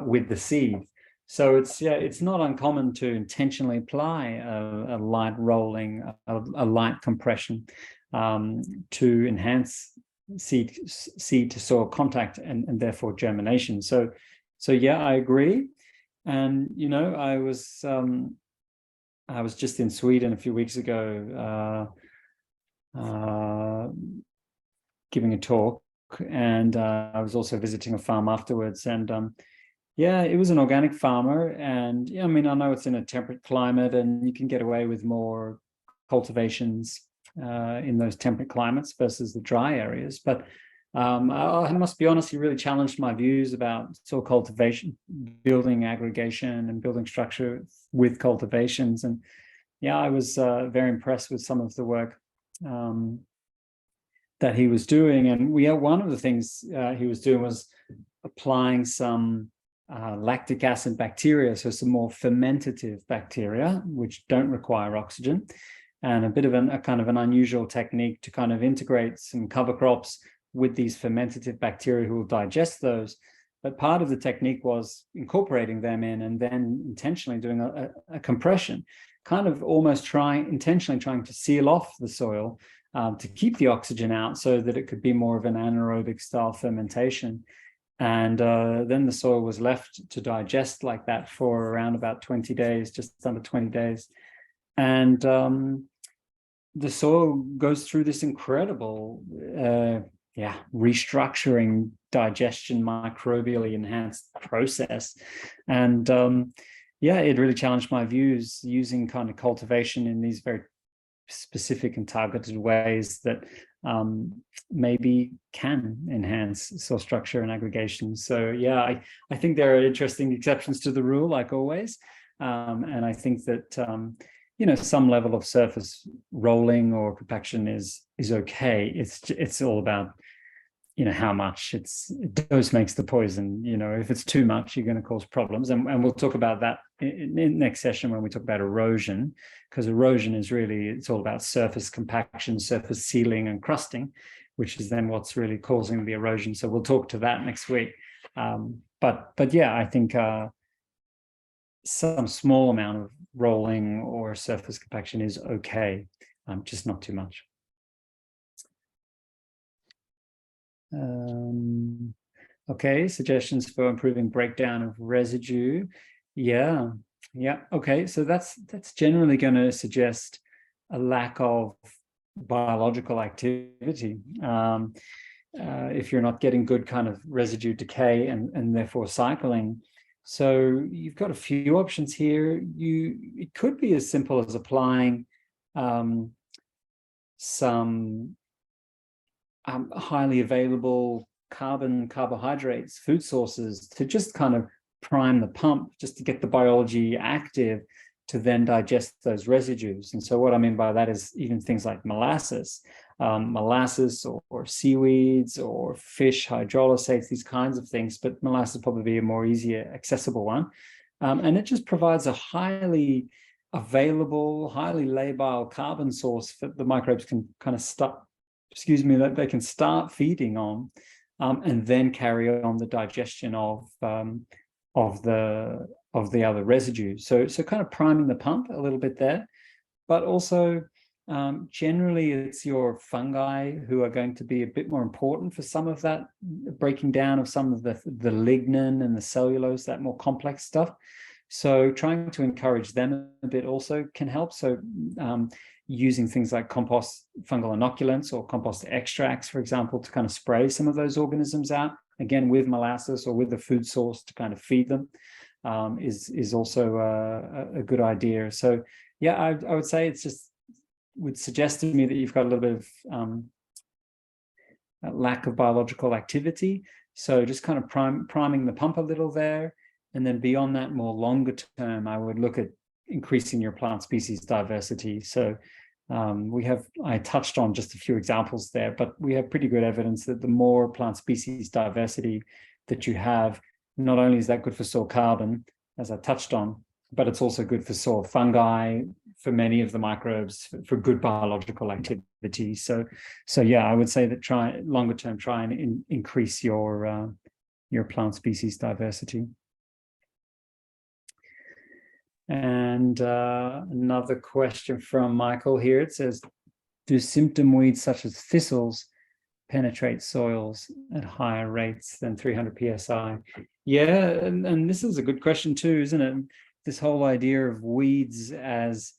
with the seed. So it's not uncommon to intentionally apply a light rolling, a light compression to enhance seed to soil contact and therefore germination. So yeah, I agree. And I was just in Sweden a few weeks ago giving a talk, and I was also visiting a farm afterwards, and yeah, it was an organic farmer, and I mean, I know it's in a temperate climate and you can get away with more cultivations in those temperate climates versus the dry areas, but I must be honest, he really challenged my views about soil cultivation, building aggregation and building structure with cultivations. And yeah, I was very impressed with some of the work that he was doing. And one of the things he was doing was applying some lactic acid bacteria, so some more fermentative bacteria, which don't require oxygen, and a bit of a kind of an unusual technique to kind of integrate some cover crops with these fermentative bacteria who will digest those. But part of the technique was incorporating them in and then intentionally doing a compression, kind of almost intentionally trying to seal off the soil to keep the oxygen out so that it could be more of an anaerobic style fermentation. And then the soil was left to digest like that for around about 20 days, just under 20 days. And the soil goes through this incredible restructuring, digestion, microbially enhanced process. And yeah, it really challenged my views using kind of cultivation in these very specific and targeted ways that maybe can enhance soil structure and aggregation. So yeah, I think there are interesting exceptions to the rule, like always. And I think that some level of surface rolling or compaction is okay. It's all about how much. Dose makes the poison. If it's too much, you're going to cause problems, and we'll talk about that in next session when we talk about erosion, because erosion is really, it's all about surface compaction, surface sealing and crusting, which is then what's really causing the erosion. So we'll talk to that next week. But yeah, I think some small amount of rolling or surface compaction is okay, just not too much. Okay, suggestions for improving breakdown of residue. Yeah, okay, so that's generally going to suggest a lack of biological activity. If you're not getting good kind of residue decay and therefore cycling. So you've got a few options here. It could be as simple as applying some highly available carbohydrates, food sources, to just kind of prime the pump, just to get the biology active to then digest those residues. And so what I mean by that is even things like molasses or seaweeds or fish hydrolysates, these kinds of things, but molasses probably be a more easier accessible one. And it just provides a highly available, highly labile carbon source that the microbes can kind of that they can start feeding on, and then carry on the digestion of the other residues. So kind of priming the pump a little bit there, but also generally it's your fungi who are going to be a bit more important for some of that breaking down of some of the lignin and the cellulose, that more complex stuff. So trying to encourage them a bit also can help. So using things like compost fungal inoculants or compost extracts, for example, to kind of spray some of those organisms out, again, with molasses or with a food source to kind of feed them, is also a good idea. So yeah, I would say would suggest to me that you've got a little bit of lack of biological activity. So just kind of priming the pump a little there. And then beyond that, more longer term, I would look at increasing your plant species diversity. So I touched on just a few examples there, but we have pretty good evidence that the more plant species diversity that you have, not only is that good for soil carbon, as I touched on, but it's also good for soil fungi, for many of the microbes, for good biological activity. So yeah, I would say that longer term, try and increase your plant species diversity. And another question from Michael here. It says, do symptom weeds such as thistles penetrate soils at higher rates than 300 psi? Yeah, and this is a good question too, isn't it? This whole idea of weeds as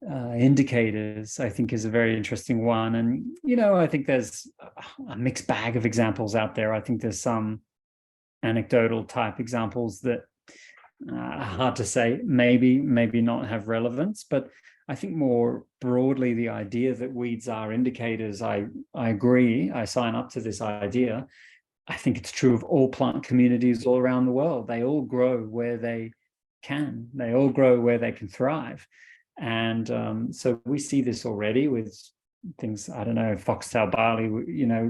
indicators, I think, is a very interesting one. And, I think there's a mixed bag of examples out there. I think there's some anecdotal type examples that hard to say, maybe not have relevance, but I think more broadly the idea that weeds are indicators, I agree, I sign up to this idea. I think it's true of all plant communities all around the world. They all grow where they can, they all grow where they can thrive. And so we see this already with things, I don't know, foxtail barley,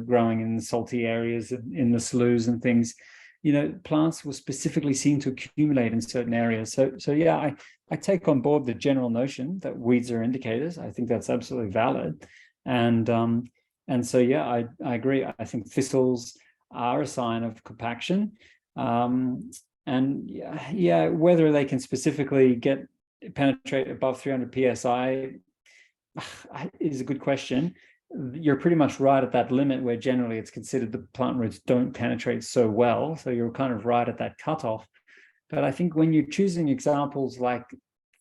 growing in the salty areas, in the sloughs and things. Plants will specifically seem to accumulate in certain areas. So yeah, I take on board the general notion that weeds are indicators. I think that's absolutely valid. And so yeah, I agree. I think thistles are a sign of compaction. And yeah, whether they can specifically penetrate above 300 psi is a good question. You're pretty much right at that limit where generally it's considered the plant roots don't penetrate so well. So you're kind of right at that cutoff. But I think when you're choosing examples like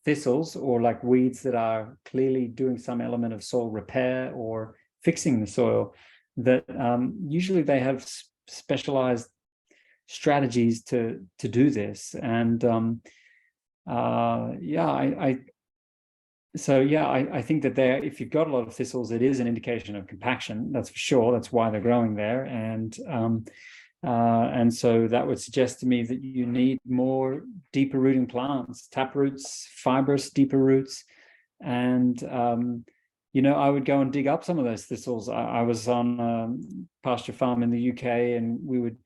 thistles or like weeds that are clearly doing some element of soil repair or fixing the soil, that usually they have specialized strategies to do this. And I think that there, if you've got a lot of thistles, it is an indication of compaction. That's for sure. That's why they're growing there, and so that would suggest to me that you need more deeper rooting plants, tap roots, fibrous, deeper roots, and I would go and dig up some of those thistles. I was on a pasture farm in the UK, and we would.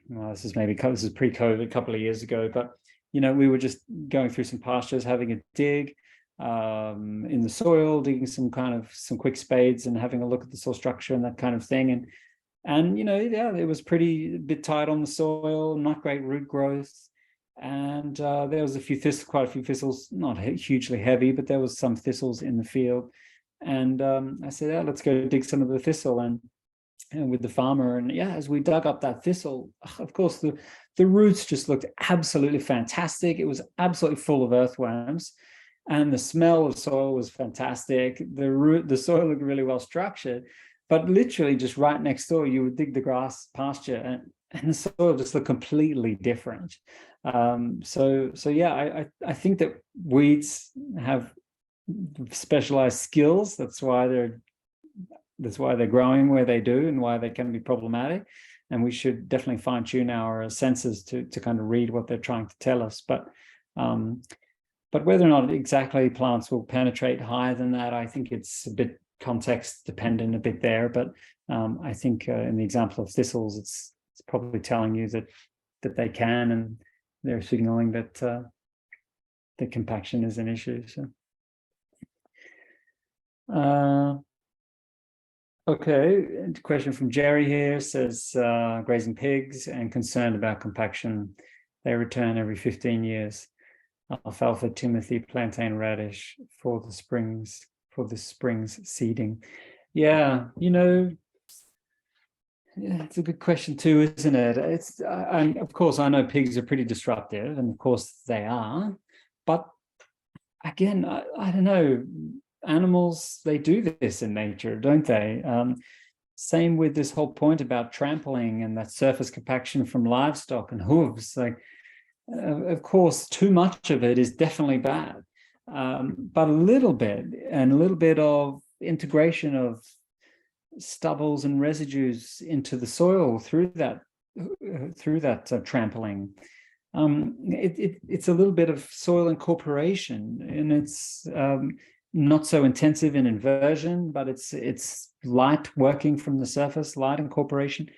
This is pre-COVID, a couple of years ago, but we were just going through some pastures, having a dig in the soil, digging some quick spades and having a look at the soil structure and that kind of thing. And it was a bit tight on the soil, not great root growth. And there was quite a few thistles, not hugely heavy, but there was some thistles in the field. And I said, let's go dig some of the thistle and with the farmer. And as we dug up that thistle, of course, the roots just looked absolutely fantastic. It was absolutely full of earthworms, and the smell of soil was fantastic. The soil looked really well structured, but literally just right next door, you would dig the grass pasture, and the soil just looked completely different. I think that weeds have specialized skills. That's why they're growing where they do and why they can be problematic. And we should definitely fine tune our senses to kind of read what they're trying to tell us. But whether or not exactly plants will penetrate higher than that, I think it's a bit context dependent a bit there. But I think in the example of thistles, it's probably telling you that they can, and they're signaling that the compaction is an issue. So. Okay, question from Jerry here says, grazing pigs and concerned about compaction. They return every 15 years. Alfalfa, timothy, plantain, radish for the spring's seeding. Yeah, it's a good question too, isn't it? And of course, I know pigs are pretty disruptive, and of course they are. But again, I don't know. Animals, they do this in nature, don't they? Same with this whole point about trampling and that surface compaction from livestock and hooves. Of course, too much of it is definitely bad, but a little bit of integration of stubbles and residues into the soil through that trampling. It's a little bit of soil incorporation, and it's not so intensive in inversion, but it's light working from the surface, light incorporation.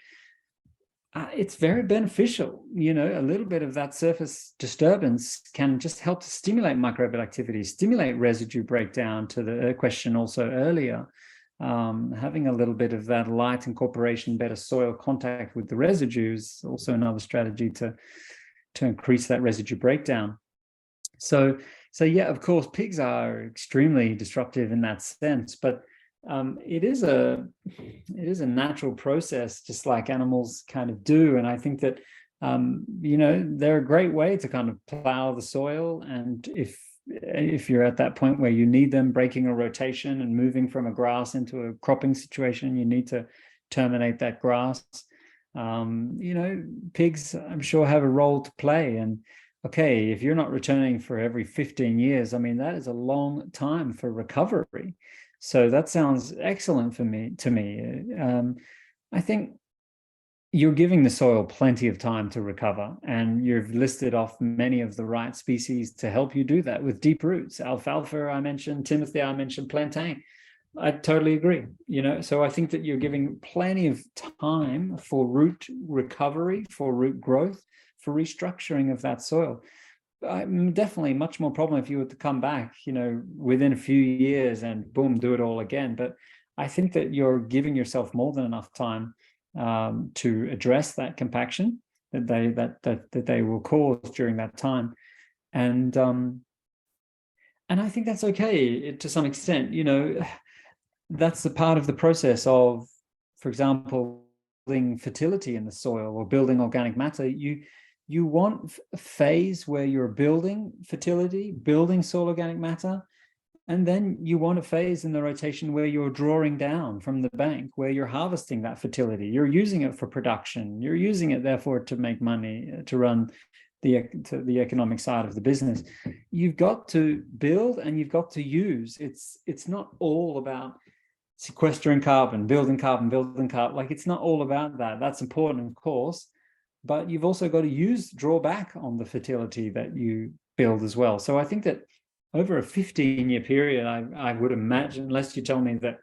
It's very beneficial. A little bit of that surface disturbance can just help to stimulate microbial activity, stimulate residue breakdown, to the question also earlier. Having a little bit of that light incorporation, better soil contact with the residues, also another strategy to increase that residue breakdown. So yeah, of course, pigs are extremely disruptive in that sense, but it is a natural process, just like animals kind of do. And I think that they're a great way to kind of plow the soil. And if you're at that point where you need them breaking a rotation and moving from a grass into a cropping situation, you need to terminate that grass. Pigs, I'm sure, have a role to play. And okay, if you're not returning for every 15 years, I mean, that is a long time for recovery. So that sounds excellent to me. I think you're giving the soil plenty of time to recover, and you've listed off many of the right species to help you do that with deep roots. Alfalfa, I mentioned, timothy, I mentioned, plantain. I totally agree. So I think that you're giving plenty of time for root recovery, for root growth, for restructuring of that soil. Definitely much more problem if you were to come back, within a few years and boom, do it all again. But I think that you're giving yourself more than enough time to address that compaction that they will cause during that time, and I think that's okay to some extent. That's a part of the process of, for example, building fertility in the soil or building organic matter. You want a phase where you're building fertility, building soil organic matter, and then you want a phase in the rotation where you're drawing down from the bank, where you're harvesting that fertility. You're using it for production. You're using it, therefore, to make money, to run to the economic side of the business. You've got to build and you've got to use. It's not all about sequestering carbon, building carbon, like it's not all about that. That's important, of course, but you've also got to draw back on the fertility that you build as well. So I think that over a 15-year period, I would imagine, unless you tell me that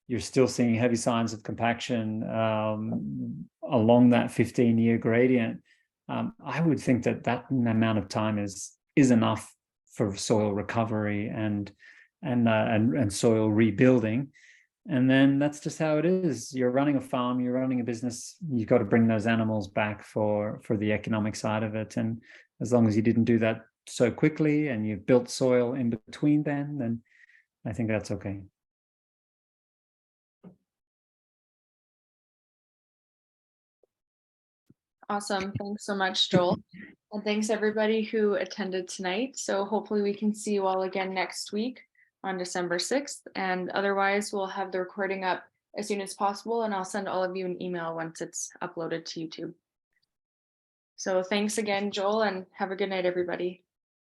you're still seeing heavy signs of compaction along that 15-year gradient, I would think that amount of time is enough for soil recovery and soil rebuilding. And then that's just how it is. You're running a farm, you're running a business, you've got to bring those animals back for the economic side of it. And as long as you didn't do that so quickly and you built soil in between then I think that's okay. Awesome. Thanks so much, Joel. And thanks everybody who attended tonight. So hopefully we can see you all again next week on December 6th. And otherwise we'll have the recording up as soon as possible, and I'll send all of you an email once it's uploaded to YouTube. So thanks again, Joel, and have a good night, everybody.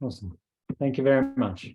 Awesome. Thank you very much.